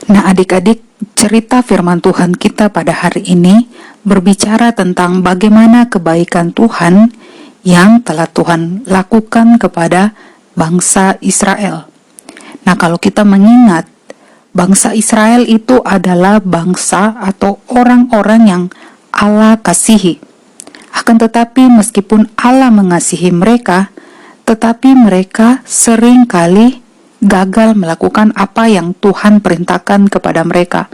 Nah, adik-adik, cerita firman Tuhan kita pada hari ini berbicara tentang bagaimana kebaikan Tuhan yang telah Tuhan lakukan kepada bangsa Israel. Nah, kalau kita mengingat, bangsa Israel itu adalah bangsa atau orang-orang yang Allah kasihi. Akan tetapi meskipun Allah mengasihi mereka, tetapi mereka seringkali gagal melakukan apa yang Tuhan perintahkan kepada mereka.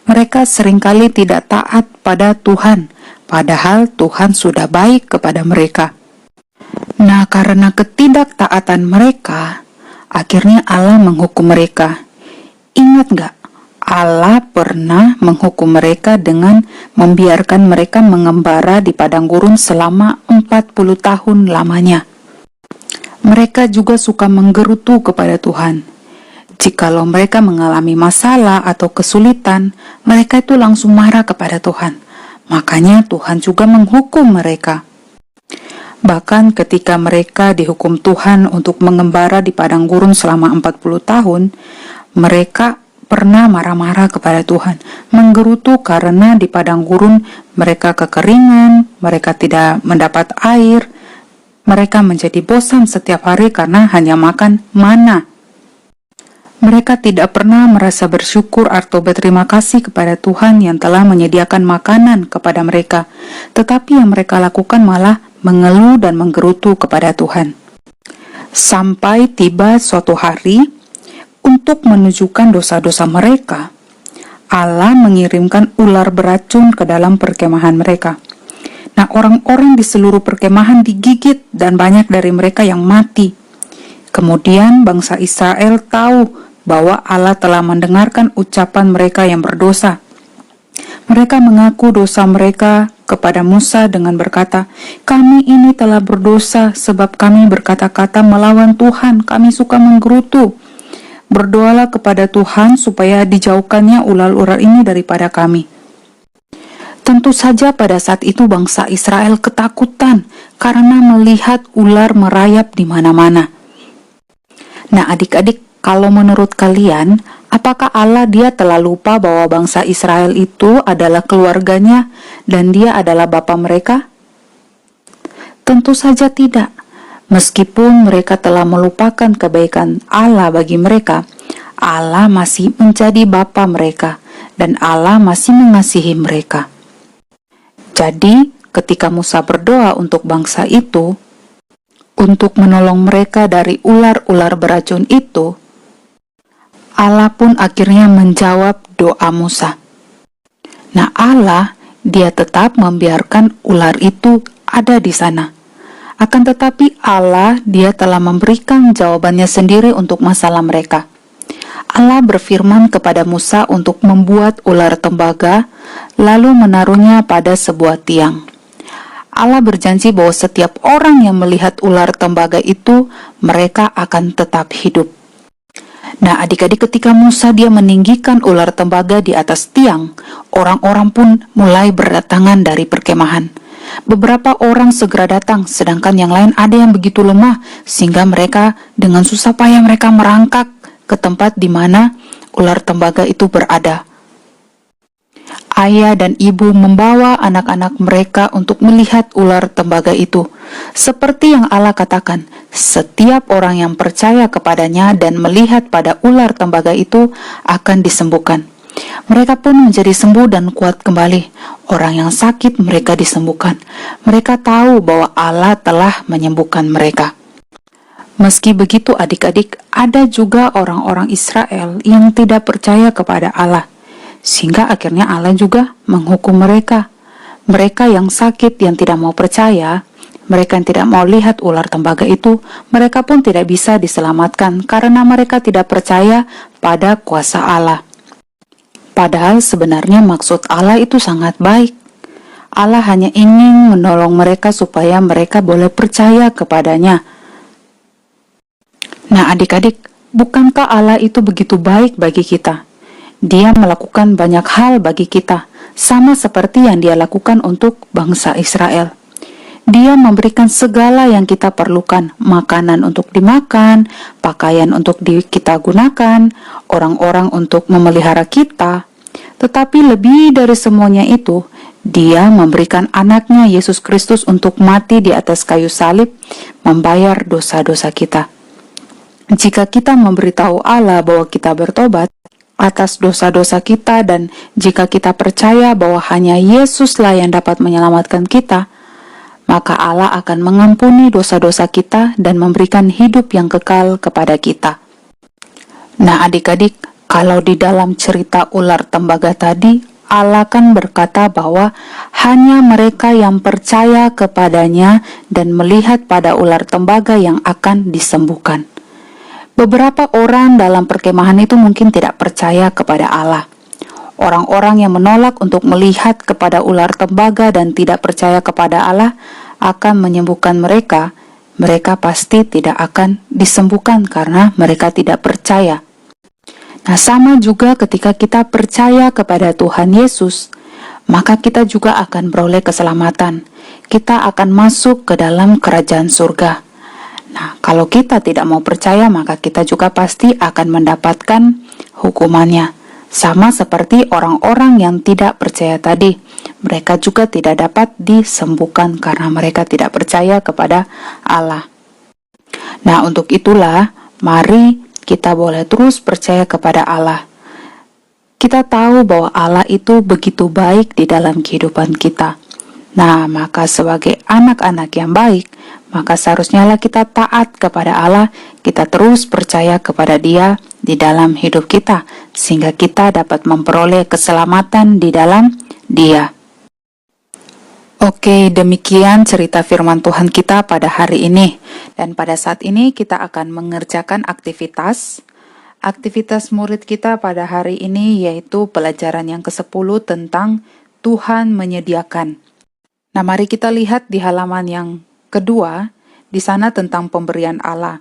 Mereka seringkali tidak taat pada Tuhan, padahal Tuhan sudah baik kepada mereka. Nah, karena ketidaktaatan mereka, akhirnya Allah menghukum mereka. Ingat gak? Allah pernah menghukum mereka dengan membiarkan mereka mengembara di padang gurun selama 40 tahun lamanya. Mereka juga suka menggerutu kepada Tuhan. Jikalau mereka mengalami masalah atau kesulitan, mereka itu langsung marah kepada Tuhan. Makanya Tuhan juga menghukum mereka. Bahkan ketika mereka dihukum Tuhan untuk mengembara di padang gurun selama 40 tahun, mereka pernah marah-marah kepada Tuhan, menggerutu karena di padang gurun mereka kekeringan, mereka tidak mendapat air, mereka menjadi bosan setiap hari karena hanya makan mana. Mereka tidak pernah merasa bersyukur atau berterima kasih kepada Tuhan yang telah menyediakan makanan kepada mereka, tetapi yang mereka lakukan malah mengeluh dan menggerutu kepada Tuhan. Sampai tiba suatu hari, untuk menunjukkan dosa-dosa mereka, Allah mengirimkan ular beracun ke dalam perkemahan mereka. Nah, orang-orang di seluruh perkemahan digigit dan banyak dari mereka yang mati. Kemudian bangsa Israel tahu bahwa Allah telah mendengarkan ucapan mereka yang berdosa. Mereka mengaku dosa mereka kepada Musa dengan berkata, "Kami ini telah berdosa sebab kami berkata-kata melawan Tuhan, kami suka menggerutu. Berdoalah kepada Tuhan supaya dijauhkannya ular-ular ini daripada kami." Tentu saja pada saat itu bangsa Israel ketakutan karena melihat ular merayap di mana-mana. Nah, adik-adik, kalau menurut kalian, apakah Allah dia telah lupa bahwa bangsa Israel itu adalah keluarganya dan dia adalah bapa mereka? Tentu saja tidak. Meskipun mereka telah melupakan kebaikan Allah bagi mereka, Allah masih menjadi bapa mereka dan Allah masih mengasihi mereka. Jadi, ketika Musa berdoa untuk bangsa itu, untuk menolong mereka dari ular-ular beracun itu, Allah pun akhirnya menjawab doa Musa. Nah, Allah, dia tetap membiarkan ular itu ada di sana. Akan tetapi Allah, dia telah memberikan jawabannya sendiri untuk masalah mereka. Allah berfirman kepada Musa untuk membuat ular tembaga, lalu menaruhnya pada sebuah tiang. Allah berjanji bahwa setiap orang yang melihat ular tembaga itu, mereka akan tetap hidup. Nah, adik-adik, ketika Musa dia meninggikan ular tembaga di atas tiang, orang-orang pun mulai berdatangan dari perkemahan. Beberapa orang segera datang, sedangkan yang lain ada yang begitu lemah, sehingga mereka dengan susah payah mereka merangkak ke tempat di mana ular tembaga itu berada. Ayah dan ibu membawa anak-anak mereka untuk melihat ular tembaga itu. Seperti yang Allah katakan, setiap orang yang percaya kepadanya dan melihat pada ular tembaga itu akan disembuhkan. Mereka pun menjadi sembuh dan kuat kembali. Orang yang sakit mereka disembuhkan. Mereka tahu bahwa Allah telah menyembuhkan mereka. Meski begitu, adik-adik, ada juga orang-orang Israel yang tidak percaya kepada Allah, sehingga akhirnya Allah juga menghukum mereka. Mereka yang sakit, yang tidak mau percaya, mereka yang tidak mau lihat ular tembaga itu, mereka pun tidak bisa diselamatkan karena mereka tidak percaya pada kuasa Allah. Padahal sebenarnya maksud Allah itu sangat baik. Allah hanya ingin menolong mereka supaya mereka boleh percaya kepadanya. Nah, adik-adik, bukankah Allah itu begitu baik bagi kita? Dia melakukan banyak hal bagi kita, sama seperti yang dia lakukan untuk bangsa Israel. Dia memberikan segala yang kita perlukan, makanan untuk dimakan, pakaian untuk kita gunakan, orang-orang untuk memelihara kita. Tetapi lebih dari semuanya itu, Dia memberikan anaknya Yesus Kristus untuk mati di atas kayu salib, membayar dosa-dosa kita. Jika kita memberitahu Allah bahwa kita bertobat atas dosa-dosa kita, dan jika kita percaya bahwa hanya Yesuslah yang dapat menyelamatkan kita, maka Allah akan mengampuni dosa-dosa kita dan memberikan hidup yang kekal kepada kita. Nah adik-adik, kalau di dalam cerita ular tembaga tadi, Allah kan berkata bahwa hanya mereka yang percaya kepadanya dan melihat pada ular tembaga yang akan disembuhkan. Beberapa orang dalam perkemahan itu mungkin tidak percaya kepada Allah. Orang-orang yang menolak untuk melihat kepada ular tembaga dan tidak percaya kepada Allah akan menyembuhkan mereka. Mereka pasti tidak akan disembuhkan karena mereka tidak percaya. Nah, sama juga ketika kita percaya kepada Tuhan Yesus, maka kita juga akan beroleh keselamatan. Kita akan masuk ke dalam kerajaan surga. Nah, kalau kita tidak mau percaya, maka kita juga pasti akan mendapatkan hukumannya. Sama seperti orang-orang yang tidak percaya tadi, mereka juga tidak dapat disembuhkan karena mereka tidak percaya kepada Allah. Nah, untuk itulah, mari kita boleh terus percaya kepada Allah. Kita tahu bahwa Allah itu begitu baik di dalam kehidupan kita. Nah, maka sebagai anak-anak yang baik, maka seharusnya kita taat kepada Allah, kita terus percaya kepada Dia di dalam hidup kita, sehingga kita dapat memperoleh keselamatan di dalam Dia. Oke, demikian cerita firman Tuhan kita pada hari ini. Dan pada saat ini kita akan mengerjakan aktivitas. Aktivitas murid kita pada hari ini yaitu pelajaran yang ke-10 tentang Tuhan menyediakan. Nah, mari kita lihat di halaman yang kedua, di sana tentang pemberian Allah.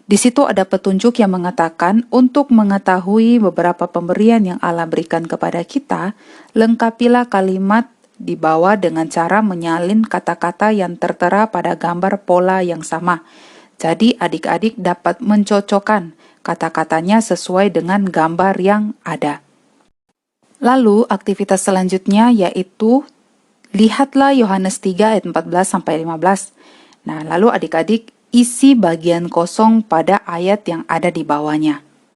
Di situ ada petunjuk yang mengatakan untuk mengetahui beberapa pemberian yang Allah berikan kepada kita, lengkapilah kalimat di bawah dengan cara menyalin kata-kata yang tertera pada gambar pola yang sama. Jadi adik-adik dapat mencocokkan kata-katanya sesuai dengan gambar yang ada. Lalu aktivitas selanjutnya yaitu lihatlah Yohanes 3 ayat 14-15. Nah, lalu adik-adik isi bagian kosong pada ayat yang ada di bawahnya.